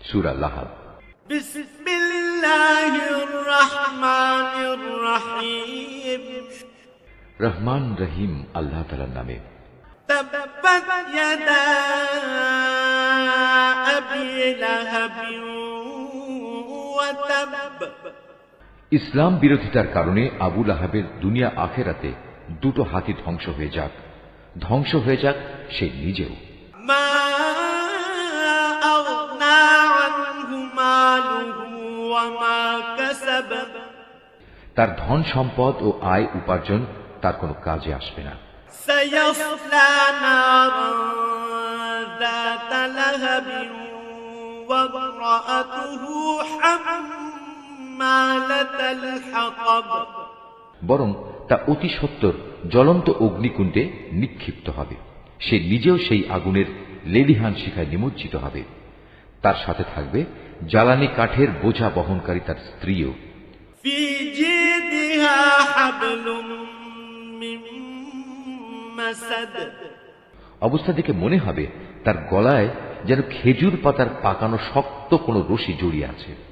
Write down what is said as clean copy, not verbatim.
সূরা লাহাব। বিসমিল্লাহির রহমানির রহিম। রহমান রহিম আল্লাহ তাআলার নামে। তাব্বাত ইয়াদা আবি লাহাব ওয়া তাব। ইসলাম বিরোধিতার কারণে আবু লাহাবের দুনিয়া আখেরাতে দুটো হাতই ধ্বংস হয়ে যাক, ধ্বংস হয়ে যাক সে নিজেও। মা আগনা আনহু মালুহু ওয়া মা কাসাব। তার ধন সম্পদ ও আয় উপার্জন তার কোনো কাজে আসবে না। সায়াসলা নারান যাতা লাহাবিন ওয়া ইমরাআতুহু হাম্মালাতাল হাতাব। বরং তা অতি সত্বর জ্বলন্ত অগ্নিকুণ্ডে নিক্ষিপ্ত হবে, সে নিজেও সেই আগুনের লেলিহান শিখায় নিমজ্জিত হবে। তার সাথে থাকবে জ্বালানি কাঠের বোঝা বহনকারী তার স্ত্রীও। ফি জিদিহা হাবলুম মিন মাসাদ। অবস্থা দেখে মনে হবে তার গলায় যেন খেজুর পাতার পাকানো শক্ত কোনো রশি জড়িয়ে আছে।